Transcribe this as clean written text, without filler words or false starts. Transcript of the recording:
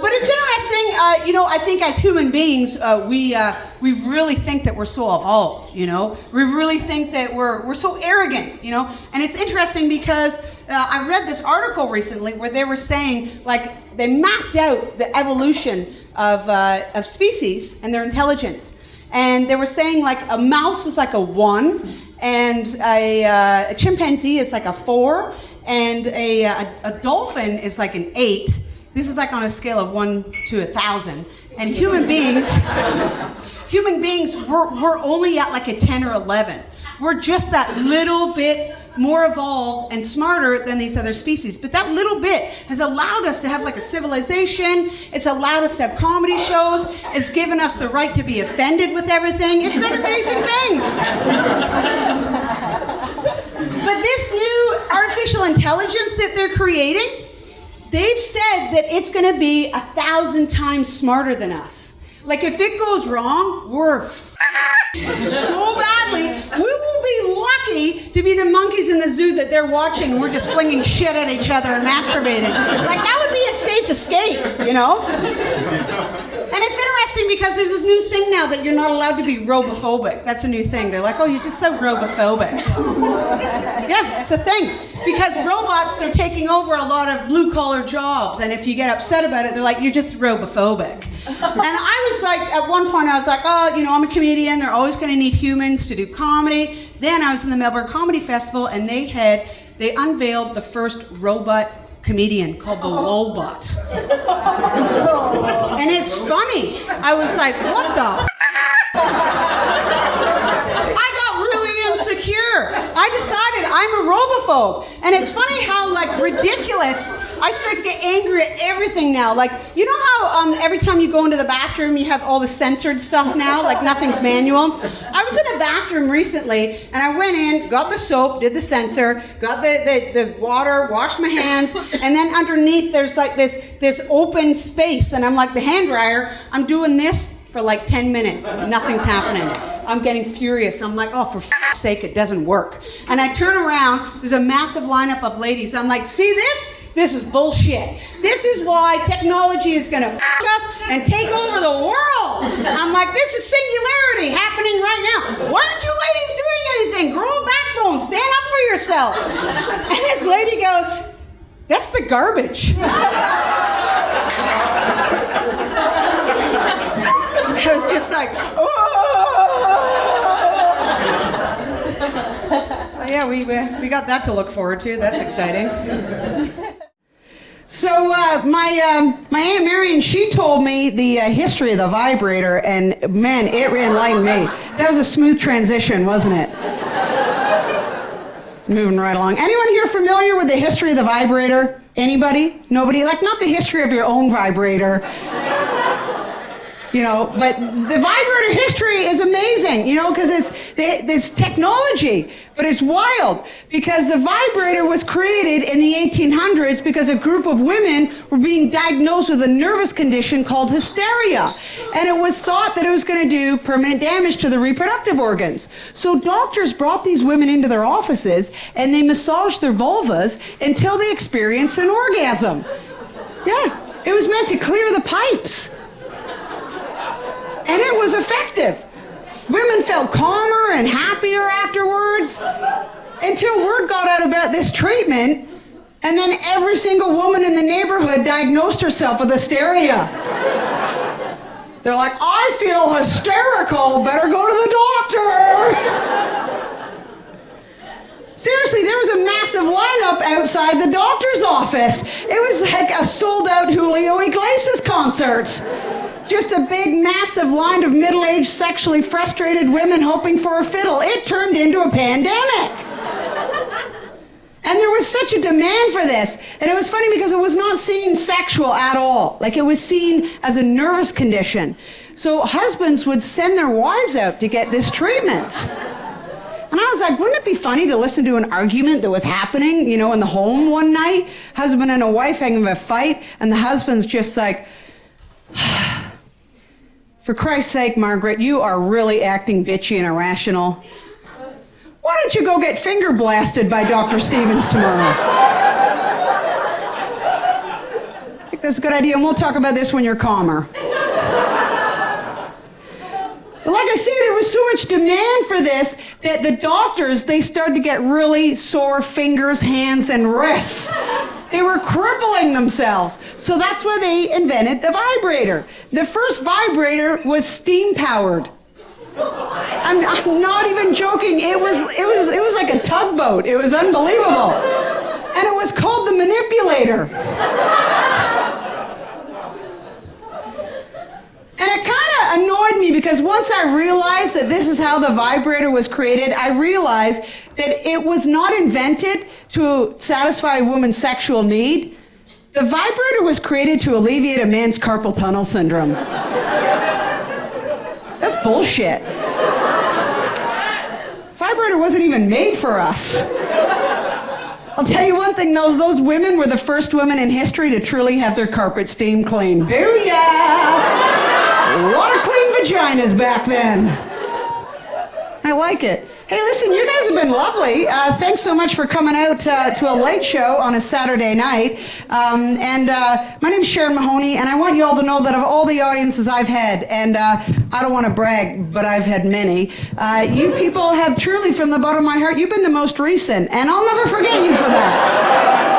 But it's interesting, I think as human beings, we really think that we're so evolved, We really think that we're so arrogant, And it's interesting because I read this article recently where they were saying, like, they mapped out the evolution of species and their intelligence. And they were saying, like, a mouse is like a 1, and a chimpanzee is like a 4, and a dolphin is like an 8. This is like on a scale of 1 to 1,000. And human beings, we're only at like a 10 or 11. We're just that little bit more evolved and smarter than these other species. But that little bit has allowed us to have like a civilization. It's allowed us to have comedy shows. It's given us the right to be offended with everything. It's done amazing things. But this new artificial intelligence that they're creating, they've said that it's going to be 1,000 times smarter than us. Like, if it goes wrong, we're so badly. We will be lucky to be the monkeys in the zoo that they're watching, and we're just flinging shit at each other and masturbating. Like, that would be a safe escape, And it's interesting because there's this new thing now that you're not allowed to be robophobic. That's a new thing. They're like, oh, you're just so robophobic. Yeah, it's a thing. Because robots, they're taking over a lot of blue-collar jobs, and if you get upset about it, they're like, you're just robophobic. And I was like, at one point, I was like, oh, I'm a comedian. They're always going to need humans to do comedy. Then I was in the Melbourne Comedy Festival, and they unveiled the first robot comedian called the Lolbot. And it's funny. I was like, what the I got really insecure. I decided I'm a robophobe. And it's funny how, like, ridiculous, I start to get angry at everything now. Like, you know how every time you go into the bathroom, you have all the censored stuff now? Like, nothing's manual? I was in a bathroom recently, and I went in, got the soap, did the censor, got the water, washed my hands, and then underneath there's, like, this open space. And I'm like, the hand dryer, I'm doing this for like 10 minutes. Nothing's happening. I'm getting furious. I'm like, oh, for f***'s sake, it doesn't work. And I turn around, there's a massive lineup of ladies. I'm like, see this? This is bullshit. This is why technology is going to f*** us and take over the world. I'm like, this is singularity happening right now. Why aren't you ladies doing anything? Grow a backbone. Stand up for yourself. And this lady goes, that's the garbage. I was just like, oh. So yeah, we got that to look forward to. That's exciting. So my Aunt Marion, she told me the history of the vibrator, and man, it enlightened me. That was a smooth transition, wasn't it? It's moving right along. Anyone here familiar with the history of the vibrator? Anybody? Nobody? Like, not the history of your own vibrator. But the vibrator history is amazing, because it's technology, but it's wild, because the vibrator was created in the 1800s because a group of women were being diagnosed with a nervous condition called hysteria, and it was thought that it was going to do permanent damage to the reproductive organs. So doctors brought these women into their offices, and they massaged their vulvas until they experienced an orgasm. Yeah, it was meant to clear the pipes. And it was effective. Women felt calmer and happier afterwards until word got out about this treatment, and then every single woman in the neighborhood diagnosed herself with hysteria. They're like, I feel hysterical, better go to the doctor. Seriously, there was a massive lineup outside the doctor's office. It was like a sold-out Julio Iglesias concert. Just a big, massive line of middle-aged, sexually frustrated women hoping for a fiddle. It turned into a pandemic. And there was such a demand for this. And it was funny because it was not seen sexual at all. Like, it was seen as a nervous condition. So husbands would send their wives out to get this treatment. And I was like, wouldn't it be funny to listen to an argument that was happening, in the home one night? Husband and a wife having a fight, and the husband's just like, for Christ's sake, Margaret, you are really acting bitchy and irrational. Why don't you go get finger blasted by Dr. Stevens tomorrow? think that's a good idea, and we'll talk about this when you're calmer. But like I say, there was so much demand for this that the doctors, they started to get really sore fingers, hands, and wrists. They were crippling themselves. So that's why they invented the vibrator. The first vibrator was steam-powered. I'm not even joking. It was like a tugboat. It was unbelievable. And it was called the manipulator. And it kind of annoyed me because once I realized that this is how the vibrator was created, I realized that it was not invented to satisfy a woman's sexual need. The vibrator was created to alleviate a man's carpal tunnel syndrome. That's bullshit. Vibrator wasn't even made for us. I'll tell you one thing, those women were the first women in history to truly have their carpet steam cleaned. Booyah! A lot of clean vaginas back then. I like it. Hey, listen, you guys have been lovely. Thanks so much for coming out to a late show on a Saturday night. My name's Sharon Mahoney, and I want you all to know that of all the audiences I've had, and I don't want to brag, but I've had many, you people have truly, from the bottom of my heart, you've been the most recent, and I'll never forget you for that.